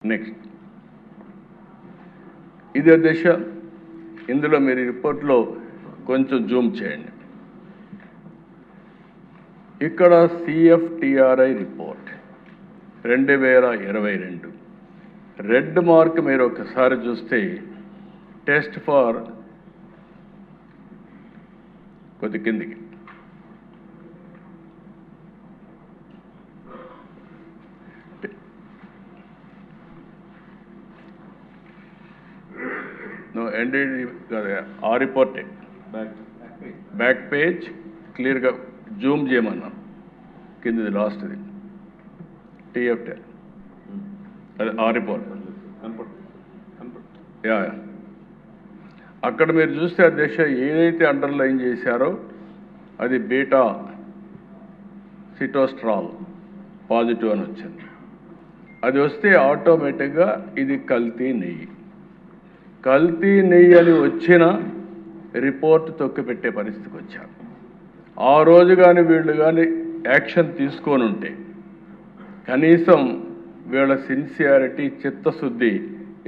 Next ఇదే దశ. ఇందులో మీరు రిపోర్ట్లో కొంచెం జూమ్ చేయండి. ఇక్కడ సిఎఫ్టిఆర్ఐ రిపోర్ట్ 2022 రెడ్ మార్క్ మీరు ఒకసారి చూస్తే టెస్ట్ ఫర్ కొద్ది కిందికి ఆ రిపోర్టే బ్యాక్ పేజ్ క్లియర్గా జూమ్ చేయమన్నాం. కిందిది లాస్ట్ది టీఎఫ్టీ అదే ఆ రిపోర్ట్ యా. అక్కడ మీరు చూస్తే ఆ దశ ఏదైతే అండర్లైన్ చేశారో అది బీటా సిటోస్ట్రాల్ పాజిటివ్ అని వచ్చింది. అది వస్తే ఆటోమేటిక్గా ఇది కల్తీ నెయ్యి. కల్తీ నెయ్యి అని వచ్చిన రిపోర్ట్ తొక్కిపెట్టే పరిస్థితికి వచ్చారు. ఆ రోజు కానీ వీళ్ళు కానీ యాక్షన్ తీసుకొని ఉంటే కనీసం వీళ్ళ సిన్సియారిటీ చిత్తశుద్ధి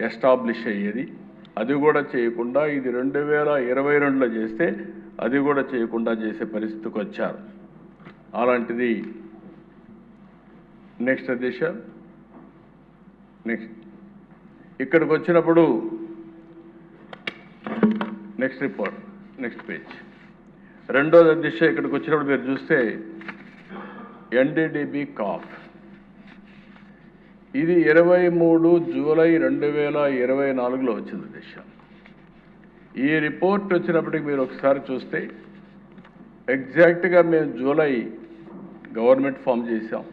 ఎస్టాబ్లిష్ అయ్యేది. అది కూడా చేయకుండా ఇది 2022లో చేస్తే అది కూడా చేయకుండా చేసే పరిస్థితికి వచ్చారు. అలాంటిది నెక్స్ట్ దిశ. నెక్స్ట్ ఇక్కడికి వచ్చినప్పుడు నెక్స్ట్ రిపోర్ట్ నెక్స్ట్ పేజ్ రెండోది దిశ. ఇక్కడికి వచ్చినప్పుడు మీరు చూస్తే ఎన్డీడీబీ కాఫ్ ఇది 23 జూలై 2024లో వచ్చింది దిశ. ఈ రిపోర్ట్ వచ్చినప్పటికి మీరు ఒకసారి చూస్తే ఎగ్జాక్ట్గా మేము జూలై గవర్నమెంట్ ఫామ్ చేశాం.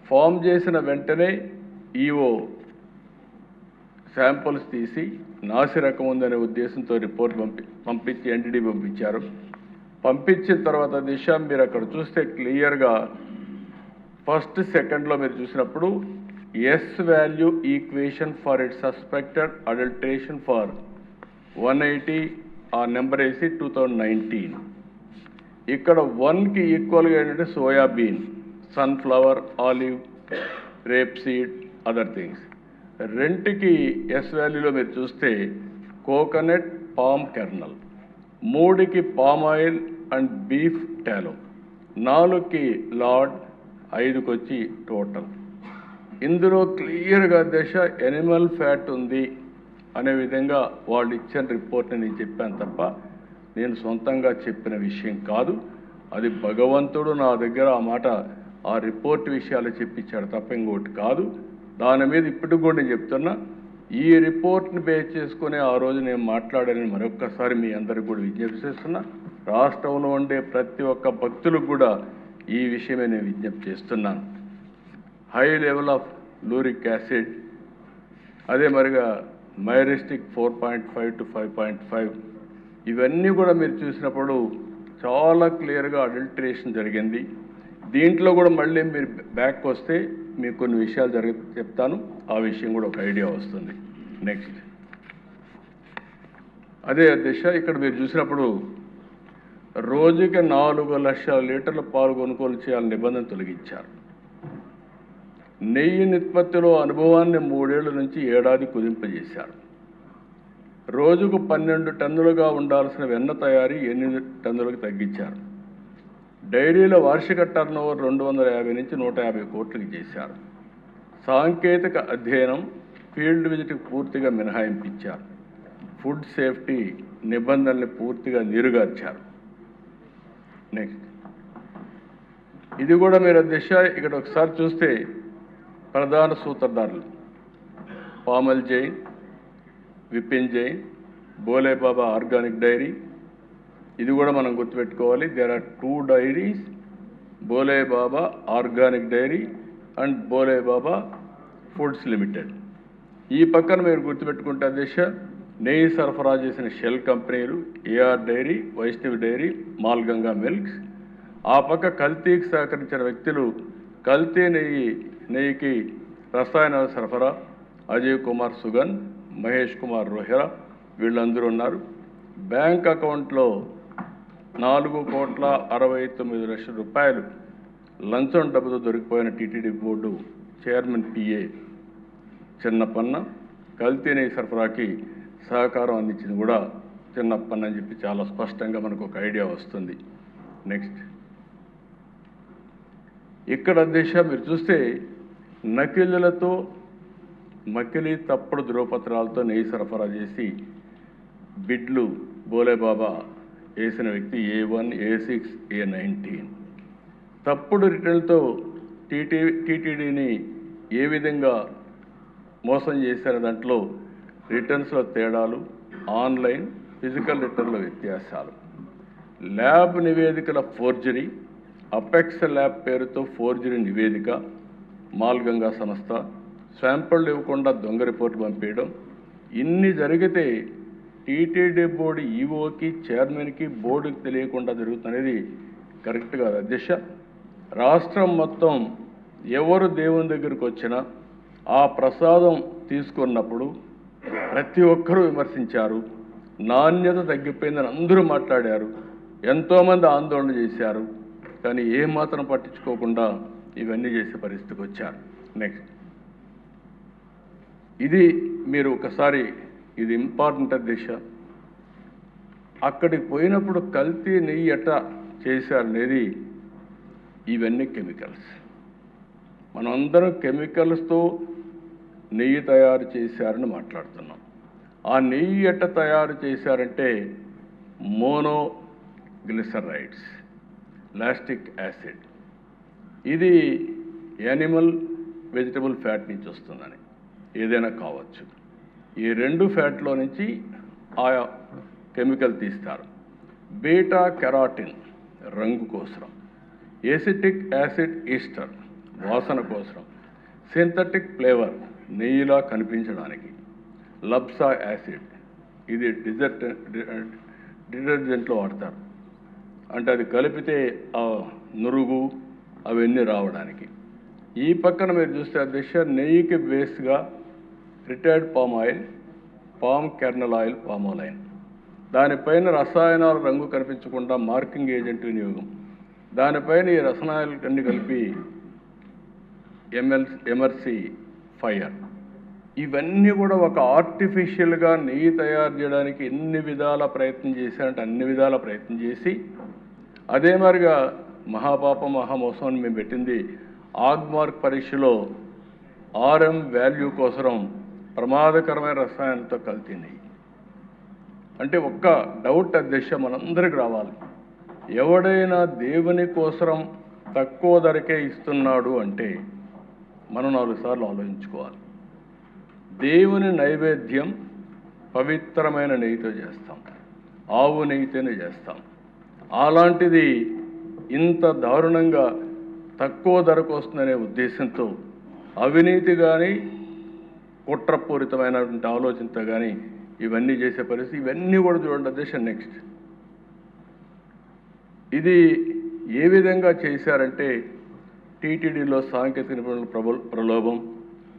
ఫామ్ చేసిన వెంటనే ఈఓ శాంపుల్స్ తీసి నాసి రకం ఉందనే ఉద్దేశంతో రిపోర్ట్ పంపించి ఎన్డీడీ పంపించారు. పంపించిన తర్వాత దిశ మీరు అక్కడ చూస్తే క్లియర్గా ఫస్ట్ సెకండ్లో మీరు చూసినప్పుడు S value equation for it suspected adulteration for 180 ఆ నెంబర్ వేసి 2019. ఇక్కడ 1కి ఈక్వల్గా ఏంటంటే soybean, sunflower, olive, rape seed, other things. 2కి ఎస్ వాల్యూలో మీరు చూస్తే కోకోనట్, పామ్ కెర్నల్. 3కి పామ్ ఆయిల్ అండ్ బీఫ్ టాలో. 4కి లార్డ్. 5కి వచ్చి టోటల్. ఇందులో క్లియర్గా దశ ఎనిమల్ ఫ్యాట్ ఉంది అనే విధంగా వాళ్ళు ఇచ్చిన రిపోర్ట్ని నేను చెప్పాను తప్ప నేను సొంతంగా చెప్పిన విషయం కాదు. అది భగవంతుడు నా దగ్గర ఆ మాట ఆ రిపోర్ట్ విషయాలు చెప్పించాడు తప్ప ఇంకోటి కాదు. దాని మీద ఇప్పటికి కూడా నేను చెప్తున్నా. ఈ రిపోర్ట్ని బేస్ చేసుకుని ఆ రోజు నేను మాట్లాడానని మరొక్కసారి మీ అందరికి కూడా విజ్ఞప్తి చేస్తున్నా. రాష్ట్రంలో ఉండే ప్రతి ఒక్క భక్తులకు కూడా ఈ విషయమే నేను విజ్ఞప్తి చేస్తున్నాను. హై లెవెల్ ఆఫ్ లూరిక్ యాసిడ్, అదే మరిగా మైరిస్టిక్ 4.5 to 5.5 ఇవన్నీ కూడా మీరు చూసినప్పుడు చాలా క్లియర్గా అడల్టరేషన్ జరిగింది. దీంట్లో కూడా మళ్ళీ మీరు బ్యాక్ వస్తే మీకు కొన్ని విషయాలు చెప్తాను. ఆ విషయం కూడా ఒక ఐడియా వస్తుంది. నెక్స్ట్ అదే దిశ. ఇక్కడ మీరు చూసినప్పుడు రోజుకి 4 లక్షల లీటర్ల పాలు కొనుగోలు చేయాలని నిబంధన తొలగించారు. నెయ్యి నిష్పత్తిలో అనుభవాన్ని 3 ఏళ్ల నుంచి ఏడాది కుదింపజేశారు. రోజుకు 12 టన్నులుగా ఉండాల్సిన వెన్న తయారీ 8 టన్నులకు తగ్గించారు. డైరీల వార్షిక టర్నోవర్ 250 నుంచి 150 కోట్లకి చేశారు. సాంకేతిక అధ్యయనం, ఫీల్డ్ విజిట్కి పూర్తిగా మినహాయింపించారు. ఫుడ్ సేఫ్టీ నిబంధనల్ని పూర్తిగా నీరుగార్చారు. నెక్స్ట్ ఇది కూడా మీరు దిశ. ఇక్కడ ఒకసారి చూస్తే ప్రధాన సూత్రధారులు పామల్ జైన్, విపిన్ జైన్, బోలేబాబా ఆర్గానిక్ డైరీ. ఇది కూడా మనం గుర్తుపెట్టుకోవాలి. There are 2 dairies, Bholebaba organic dairy and Bholebaba foods limited. ఈ పక్కన మీరు గుర్తుపెట్టుకుంటే దిశ నెయ్యి సరఫరా చేసిన షెల్ కంపెనీలు AR dairy, Vaishnavi dairy, మాల్గంగా milks. ఆ పక్క కల్తీకి సహకరించిన వ్యక్తులు కల్తీ నెయ్యికి రసాయనాల సరఫరా అజయ్ కుమార్ సుగన్, మహేష్ కుమార్ రోహెరా వీళ్ళందరూ ఉన్నారు. బ్యాంక్ అకౌంట్లో 4,69,00,000 రూపాయలు లంచం డబ్బుతో దొరికిపోయిన టీటీడీ బోర్డు చైర్మన్ పిఏ చిన్నపన్న, కల్తీ నెయ్యి సరఫరాకి సహకారం అందించింది కూడా చిన్నపన్న అని చెప్పి చాలా స్పష్టంగా మనకు ఒక ఐడియా వస్తుంది. నెక్స్ట్, ఇక్కడ దిశ మీరు చూస్తే నకిలీలతో మకిలీ తప్పుడు ధృవపత్రాలతో నెయ్యి సరఫరా చేసి బిడ్లు బోలేబాబా వేసిన వ్యక్తి A1, A6, A19. తప్పుడు రిటర్న్లతో టీటీడీని ఏ విధంగా మోసం చేశారు, దాంట్లో రిటర్న్స్లో తేడాలు, ఆన్లైన్ ఫిజికల్ రిటర్న్ల వ్యత్యాసాలు, ల్యాబ్ నివేదికల ఫోర్జరీ, అపెక్స్ ల్యాబ్ పేరుతో ఫోర్జరీ నివేదిక, మాల్గంగా సంస్థ శాంపుల్ ఇవ్వకుండా దొంగ రిపోర్టు పంపించడం, ఇన్ని జరిగితే టీటీడీ బోర్డు ఈఓకి, చైర్మన్కి, బోర్డుకి తెలియకుండా జరుగుతున్నది కరెక్ట్ కాదు అధ్యక్ష. రాష్ట్రం మొత్తం ఎవరు దేవుని దగ్గరికి వచ్చినా ఆ ప్రసాదం తీసుకున్నప్పుడు ప్రతి ఒక్కరూ విమర్శించారు. నాణ్యత తగ్గిపోయిందని అందరూ మాట్లాడారు, ఎంతోమంది ఆందోళన చేశారు. కానీ ఏమాత్రం పట్టించుకోకుండా ఇవన్నీ చేసే పరిస్థితికి వచ్చారు. నెక్స్ట్, ఇది మీరు ఒకసారి, ఇది ఇంపార్టెంట్ దిశ. అక్కడికి పోయినప్పుడు కల్తీ నెయ్యి ఎట్లా చేశారనేది, ఇవన్నీ కెమికల్స్. మనందరం కెమికల్స్తో నెయ్యి తయారు చేశారని మాట్లాడుతున్నాం. ఆ నెయ్యి ఎట్లా తయారు చేశారంటే మోనోగ్లిసరైడ్స్, లాస్టిక్ యాసిడ్, ఇది యానిమల్ వెజిటబుల్ ఫ్యాట్ నుంచి వస్తుందని, ఏదైనా కావచ్చు. ఈ రెండు ఫ్యాట్లో నుంచి ఆ కెమికల్ తీస్తారు. బీటా కెరాటిన్ రంగు కోసం, ఎసిటిక్ యాసిడ్ ఈస్టర్ వాసన కోసం, సింథటిక్ ఫ్లేవర్ నెయ్యిలా కనిపించడానికి, లబ్సా యాసిడ్ ఇది డిటర్జెంట్లో వాడతారు, అంటే అది కలిపితే ఆ నురుగు అవన్నీ రావడానికి. ఈ పక్కన మీరు చూస్తే దిశ నెయ్యికి బేస్గా retired palm oil, palm kernel oil, palmolein, దానిపైన రసాయనాల రంగు కనిపించకుండా మార్కింగ్ ఏజెంట్ వినియోగం, దానిపైన ఈ రసాయనాలు అన్ని కలిపి ఎమర్సీ ఫైర్, ఇవన్నీ కూడా ఒక ఆర్టిఫిషియల్గా నెయ్యి తయారు చేయడానికి ఎన్ని విధాల ప్రయత్నం చేశారంటే అన్ని విధాల ప్రయత్నం చేసి, అదే మరిగా మహాపాపం మహామోసం అని మేము పెట్టింది ఆగ్మార్క్ పరీక్షలో RM వాల్యూ కోసం ప్రమాదకరమైన రసాయనంతో కల్తీ నెయ్యి. అంటే ఒక్క డౌట్ అధ్యక్ష మనందరికి రావాలి, ఎవడైనా దేవుని కోసం తక్కువ ధరకే ఇస్తున్నాడు అంటే మనం 4 సార్లు ఆలోచించుకోవాలి. దేవుని నైవేద్యం పవిత్రమైన నెయ్యితో చేస్తాం, ఆవు నెయ్యితోనే చేస్తాం. అలాంటిది ఇంత దారుణంగా తక్కువ ధరకు వస్తుందనే ఉద్దేశంతో అవినీతి కానీ కుట్రపూరితమైనటువంటి ఆలోచనతో కానీ ఇవన్నీ చేసే పరిస్థితి, ఇవన్నీ కూడా చూడండి అధ్యక్ష. నెక్స్ట్, ఇది ఏ విధంగా చేశారంటే టీటీడీలో సాంకేతిక నిపుణుల ప్రలోభం,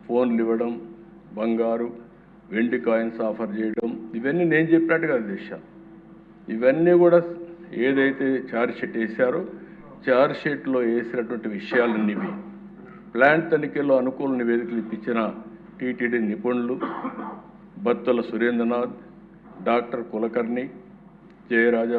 ఫోన్లు ఇవ్వడం, బంగారు వెండి కాయిన్స్ ఆఫర్ చేయడం, ఇవన్నీ నేను చెప్పినట్టుగా అధ్యక్ష. ఇవన్నీ కూడా ఏదైతే ఛార్జ్షీట్ వేశారో ఛార్జ్షీట్లో వేసినటువంటి విషయాలన్నీ ప్లాంట్ తనిఖీలో అనుకూల నివేదికలు ఇప్పించిన టీటీడీ నిపుణులు బత్తుల సురేంద్రనాథ్, డాక్టర్ కులకర్ణి, జయరాజ